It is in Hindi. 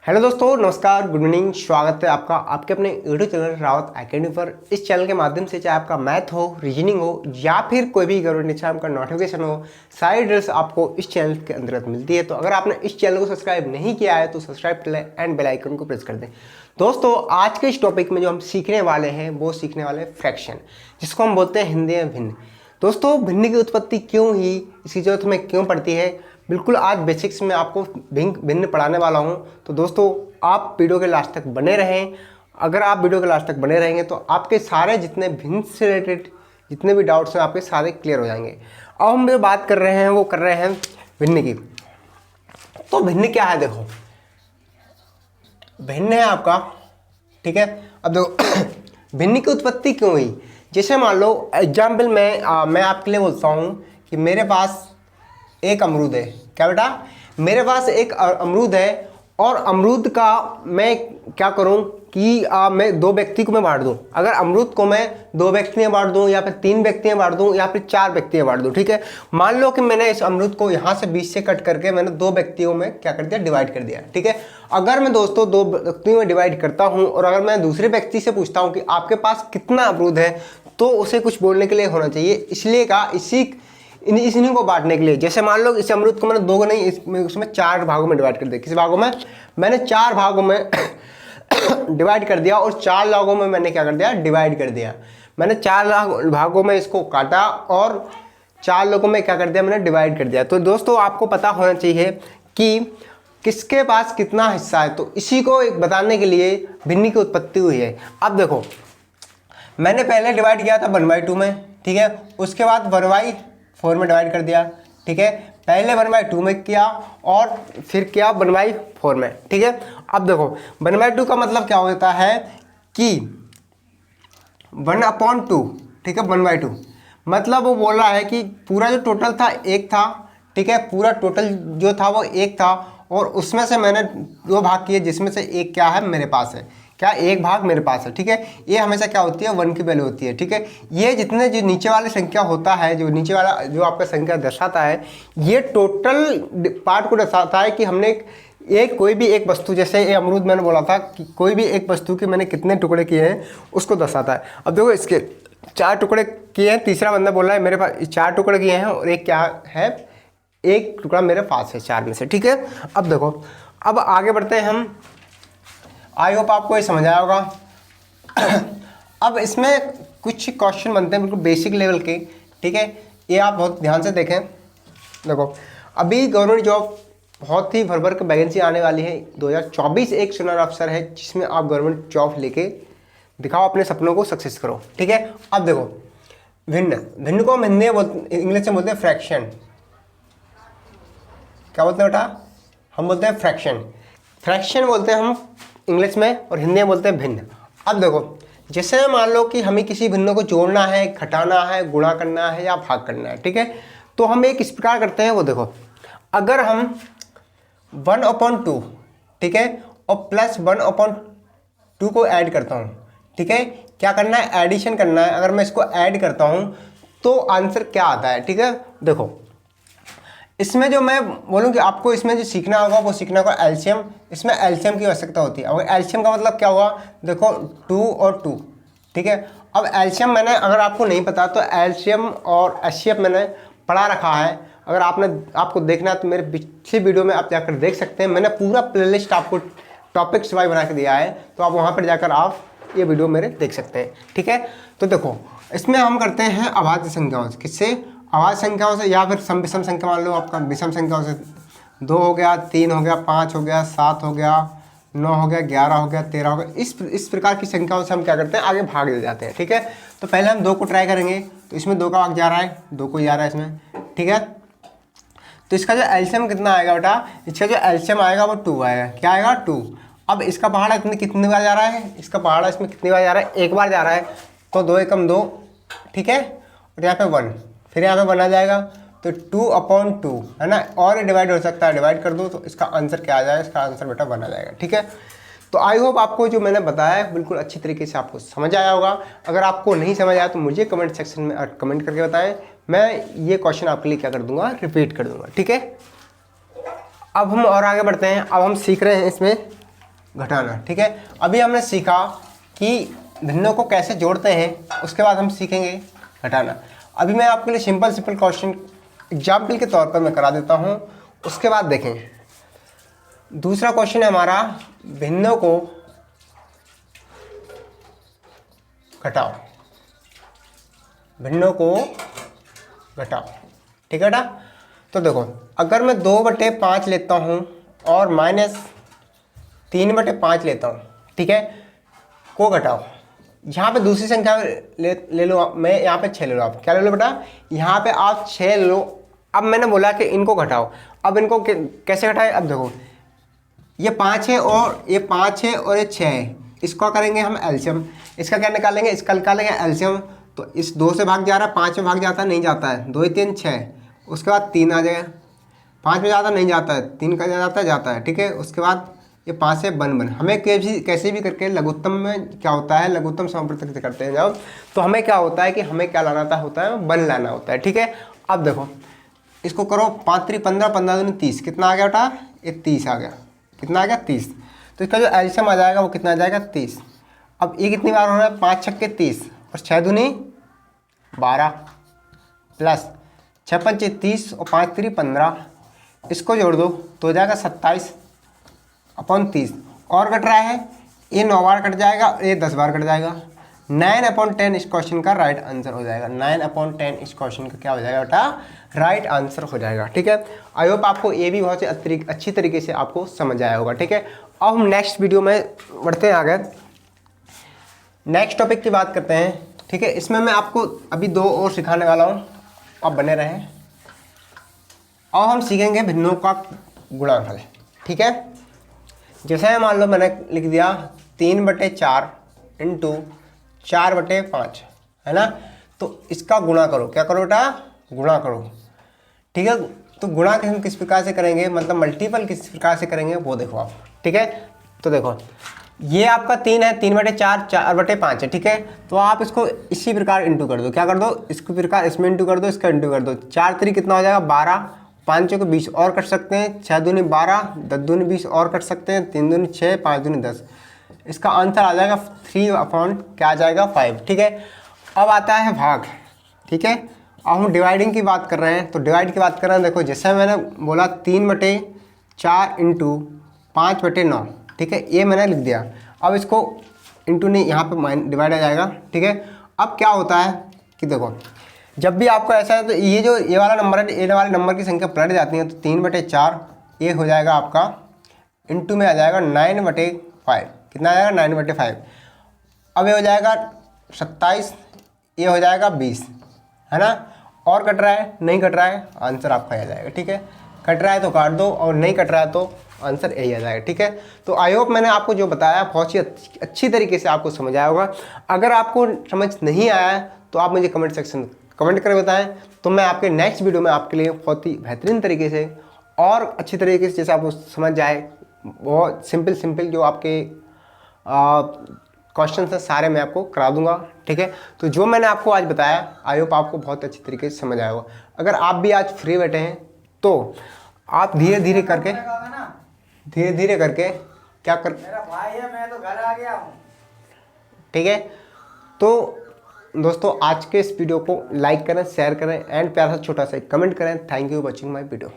हेलो दोस्तों, नमस्कार, गुड मॉर्निंग। स्वागत है आपका आपके अपने यूट्यूब चैनल रावत एकेडमी पर। इस चैनल के माध्यम से चाहे आपका मैथ हो, रीजनिंग हो या फिर कोई भी गवर्नमेंट एग्जाम का नोटिफिकेशन हो, सारी डिटेल्स आपको इस चैनल के अंतर्गत मिलती है। तो अगर आपने इस चैनल को सब्सक्राइब नहीं किया है तो सब्सक्राइब कर लें एंड बेल आइकन को प्रेस कर दें। दोस्तों, आज के इस टॉपिक में जो हम सीखने वाले हैं वो सीखने वाले फ्रैक्शन, जिसको हम बोलते हैं हिंदी में भिन्न। दोस्तों, भिन्न की उत्पत्ति क्यों हुई, इसकी जरूरत हमें क्यों पड़ती है, बिल्कुल आज बेसिक्स में आपको भिन्न पढ़ाने वाला हूं। तो दोस्तों, आप वीडियो के लास्ट तक बने रहें। अगर आप वीडियो के लास्ट तक बने रहेंगे तो आपके सारे जितने भिन्न से रिलेटेड जितने भी डाउट्स हैं आपके सारे क्लियर हो जाएंगे। अब हम जो बात कर रहे हैं वो कर रहे हैं भिन्न की। तो भिन्न क्या है, देखो भिन्न है आपका, ठीक है। अब देखो भिन्न की उत्पत्ति क्यों हुई। जैसे मान लो एग्जाम्पल मैं आपके लिए बोलता हूँ कि मेरे पास एक अमरूद है। क्या बेटा, मेरे पास एक अमरूद है और अमरूद का मैं क्या करूं कि मैं दो व्यक्ति को मैं बांट दूं। अगर अमरूद को मैं दो व्यक्ति में बांट दूं या फिर तीन व्यक्ति में बांट दूं या फिर चार व्यक्ति में बांट दूं, ठीक है। मान लो कि मैंने इस अमरूद को यहाँ से बीच से कट करके मैंने दो व्यक्तियों में क्या कर दिया, डिवाइड कर दिया, ठीक है। अगर मैं दोस्तों दो व्यक्तियों में डिवाइड करता हूँ और अगर मैं दूसरे व्यक्ति से पूछता हूँ कि आपके पास कितना अमरूद है, तो उसे कुछ बोलने के लिए होना चाहिए। इसलिए कहा इन्हीं को बांटने के लिए। जैसे मान लो इस अमरूद को मैंने दो नहीं उसमें चार भागों में डिवाइड कर दिया। किस भागों में, मैंने चार भागों में डिवाइड कर दिया और चार भागों में मैंने क्या कर दिया, डिवाइड कर दिया। मैंने चार भागों में इसको काटा और चार लोगों में क्या कर दिया, मैंने डिवाइड कर दिया। तो दोस्तों, आपको पता होना चाहिए कि किसके पास कितना हिस्सा है। तो इसी को एक बताने के लिए भिन्न की उत्पत्ति हुई है। अब देखो, मैंने पहले डिवाइड किया था 1/2 में, ठीक है। उसके बाद 1/4 में डिवाइड कर दिया, ठीक है। पहले 1/2 में किया और फिर किया 1/4 में, ठीक है। अब देखो 1/2 का मतलब क्या होता है कि 1/2, ठीक है। 1/2 मतलब वो बोल रहा है कि पूरा जो टोटल था एक था, ठीक है। पूरा टोटल जो था वो एक था और उसमें से मैंने दो भाग किए, जिसमें से एक क्या है, मेरे पास है। क्या, एक भाग मेरे पास है, ठीक है। ये हमेशा क्या होती है, 1 की वैल्यू होती है, ठीक है। ये जितने जो नीचे वाली संख्या होता है, जो नीचे वाला जो आपका संख्या दर्शाता है, ये टोटल पार्ट को दर्शाता है कि हमने एक कोई भी एक वस्तु, जैसे ये अमरूद मैंने बोला था कि कोई भी एक वस्तु के मैंने कितने टुकड़े किए हैं उसको दर्शाता है। अब देखो इसके 4 टुकड़े किए हैं, तीसरा बंदा बोल रहा है मेरे पास 4 टुकड़े किए हैं और एक क्या है, एक टुकड़ा मेरे पास है 4 में से, ठीक है। अब देखो, अब आगे बढ़ते हैं हम। आई होप आपको ये समझ आया होगा। अब इसमें कुछ क्वेश्चन बनते हैं बिल्कुल बेसिक लेवल के, ठीक है। ये आप बहुत ध्यान से देखें। देखो, अभी गवर्नमेंट जॉब बहुत ही भर के वैकेंसी आने वाली है। 2024 एक चुनाव अवसर है जिसमें आप गवर्नमेंट जॉब लेके दिखाओ, अपने सपनों को सक्सेस करो, ठीक है। अब देखो भिन्न को हम हिंदी इंग्लिश में बोलते हैं फ्रैक्शन। क्या बोलते हैं बेटा, हम बोलते हैं फ्रैक्शन बोलते हैं हम इंग्लिश में और हिंदी में बोलते हैं भिन्न। अब देखो, जैसे मान लो कि हमें किसी भिन्न को जोड़ना है, घटाना है, गुणा करना है या भाग करना है, ठीक है। तो हम एक इस प्रकार करते हैं। वो देखो, अगर हम 1/2, ठीक है, और प्लस 1/2 को ऐड करता हूँ, ठीक है। क्या करना है, एडिशन करना है। अगर मैं इसको ऐड करता हूँ तो आंसर क्या आता है, ठीक है। देखो, इसमें जो मैं बोलूँ कि आपको इसमें जो सीखना होगा वो सीखना होगा एलसीएम। इसमें एलसीएम की आवश्यकता होती है। अगर एलसीएम का मतलब क्या हुआ, देखो 2 और 2, ठीक है। अब एलसीएम मैंने, अगर आपको नहीं पता तो एलसीएम और एचसीएफ मैंने पढ़ा रखा है। अगर आपको देखना है तो मेरे पिछले वीडियो में आप जाकर देख सकते हैं। मैंने पूरा प्लेलिस्ट आपको टॉपिक्स वाइज बना के दिया है, तो आप वहाँ पर जाकर आप ये वीडियो मेरे देख सकते हैं, ठीक है। तो देखो, इसमें हम करते हैं अभाज्य संख्याओं से। किससे, अभाज्य संख्याओं से या फिर विषम संख्या। मान लो आपका विषम संख्याओं से 2 हो गया, 3 हो गया, 5 हो गया, 7 हो गया, 9 हो गया, 11 हो गया, 13 हो गया। इस प्रकार की संख्याओं से हम क्या करते हैं, आगे भाग ले जाते हैं, ठीक है। तो पहले हम 2 को ट्राई करेंगे। तो इसमें 2 का भाग जा रहा है, 2 को जा रहा है इसमें, ठीक है। तो इसका जो एलसीएम कितना आएगा बेटा, इसका जो एलसीएम आएगा वो 2 आएगा। क्या आएगा, 2। अब इसका पहाड़ा कितनी बार जा रहा है, इसका पहाड़ा इसमें कितनी बार जा रहा है, एक बार जा रहा है। तो 2 एकम 2, ठीक है। और यहाँ पे 1, फिर यहाँ पे 1 आ जाएगा। तो 2/2 है ना, और डिवाइड हो सकता है, डिवाइड कर दो तो इसका आंसर क्या आ जाएगा, इसका आंसर बेटा 1 आ जाएगा, ठीक है। तो आई होप आपको जो मैंने बताया है बिल्कुल अच्छी तरीके से आपको समझ आया होगा। अगर आपको नहीं समझ आया तो मुझे कमेंट सेक्शन में कमेंट करके बताएं, मैं ये क्वेश्चन आपके लिए क्या कर दूंगा, रिपीट कर दूंगा, ठीक है। अब हम और आगे बढ़ते हैं। अब हम सीख रहे हैं इसमें घटाना। ठीक है, अभी हमने सीखा कि भिन्नों को कैसे जोड़ते हैं, उसके बाद हम सीखेंगे घटाना। अभी मैं आपके लिए सिंपल क्वेश्चन एग्जाम्पल के तौर पर मैं करा देता हूँ, उसके बाद देखेंगे। दूसरा क्वेश्चन है हमारा, भिन्नों को घटाओ, भिन्नों को घटाओ। ठीक है बेटा, तो देखो अगर मैं 2/5 लेता हूँ और -3/5 लेता हूँ, ठीक है, को घटाओ। यहाँ पे दूसरी संख्या ले लो आप, मैं यहाँ पे 6 ले लो। आप क्या ले लो बेटा, यहाँ पे आप 6 ले लो। अब मैंने बोला कि इनको घटाओ, अब इनको कैसे घटाए। अब देखो ये 5 है और ये 5 है और ये 6 है, इसको करेंगे हम एलसीएम। इसका क्या निकालेंगे, इसका निकालेंगे एलसीएम। तो इस 2 से भाग जा रहा है, 5 में भाग जाता है, नहीं जाता है, 2 3 6, उसके बाद 3 आ जाएगा, 5 में जाता नहीं जाता है, 3 का जाता है। ठीक है, उसके बाद ये 5 से बन हमें कैसे भी करके लघुत्तम में क्या होता है, लघुत्तम समापवर्तक करते हैं जब, तो हमें क्या होता है कि हमें क्या लाना होता है, बन लाना होता है। ठीक है, अब देखो इसको करो, 5 3 15, 15 दूनी 30, कितना आ गया बेटा, ये 30 आ गया। कितना आ गया, 30। तो इसका जो एलसीएम आ जाएगा वो कितना आ जाएगा, 30। अब ये कितनी बार हो रहा है, 5 छक्के 30 और 6 दूनी 12 प्लस 6 पंचे 30 और 5 3 15, इसको जोड़ दो तो हो जाएगा 27/30। और कट रहा है, ये 9 बार कट जाएगा, ये 10 बार कट जाएगा। 9/10 इस क्वेश्चन का राइट आंसर हो जाएगा। 9/10 इस क्वेश्चन का क्या हो जाएगा बेटा, राइट आंसर हो जाएगा। ठीक है, आई होप आपको ये भी बहुत अच्छी तरीके से आपको समझ आया होगा। ठीक है, अब हम नेक्स्ट वीडियो में बढ़ते हैं आगे, नेक्स्ट टॉपिक की बात करते हैं। ठीक है, इसमें मैं आपको अभी 2 और सिखाने वाला हूँ, आप बने रहें। और हम सीखेंगे भिन्नों का गुणनफल। ठीक है, जैसे मान लो मैंने लिख दिया 3/4 इंटू 4/5, है ना, तो इसका गुणा करो। क्या करो बेटा, गुणा करो। ठीक है, तो गुणा हम किस प्रकार से करेंगे, मतलब मल्टीपल किस प्रकार से करेंगे वो देखो आप। ठीक है, तो देखो ये आपका 3 है, 3/4 4/5 है। ठीक है, तो आप इसको इसी प्रकार इंटू कर दो। क्या कर दो, इसको प्रकार इसमें इंटू कर दो, इसका इंटू कर दो। 4 3 कितना हो जाएगा, 12, 5 को 20 और कट सकते हैं, 6 दूनी 12, 10 दूनी 20 और कट सकते हैं, 3 दूनी 6, 5 दूनी 10। इसका आंसर आ जाएगा 3/ क्या आ जाएगा, 5। ठीक है, अब आता है भाग। ठीक है, अब हम डिवाइडिंग की बात कर रहे हैं, तो डिवाइड की बात कर रहे हैं। देखो जैसे मैंने बोला 3/4 इंटू 5/9, ठीक है, ये मैंने लिख दिया। अब इसको इंटू नहीं, यहाँ पे डिवाइड आ जाएगा। ठीक है, अब क्या होता है कि देखो जब भी आपको ऐसा है तो ये वाला नंबर है, ये वाले नंबर की संख्या पलट जाती है, तो 3/4 ये हो जाएगा आपका, इंटू में आ जाएगा 9/5। कितना आ जाएगा, 9/5। अब ये हो जाएगा 27, ये हो जाएगा 20, है ना। और कट रहा है, नहीं कट रहा है, आंसर आपका आ जाएगा। ठीक है, कट रहा है तो काट दो और नहीं कट रहा है तो आंसर यही आ जाएगा। ठीक है, तो आई होप मैंने आपको जो बताया बहुत ही अच्छी तरीके से आपको समझ आया होगा। अगर आपको समझ नहीं आया तो आप मुझे कमेंट सेक्शन में कमेंट करके बताएं, तो मैं आपके नेक्स्ट वीडियो में आपके लिए बहुत ही बेहतरीन तरीके से और अच्छी तरीके से जैसे आपको समझ जाए, बहुत सिंपल जो आपके क्वेश्चन है सारे मैं आपको करा दूंगा। ठीक है, तो जो मैंने आपको आज बताया आई होप आपको बहुत अच्छी तरीके से समझ आया होगा। अगर आप भी आज फ्री बैठे हैं तो आप धीरे धीरे करके क्या कर, मेरा भाई है, मैं तो घर आ गया हूँ। ठीक है, तो दोस्तों आज के इस वीडियो को लाइक करें, शेयर करें एंड प्यारा सा छोटा सा कमेंट करें। Thank you watching my video.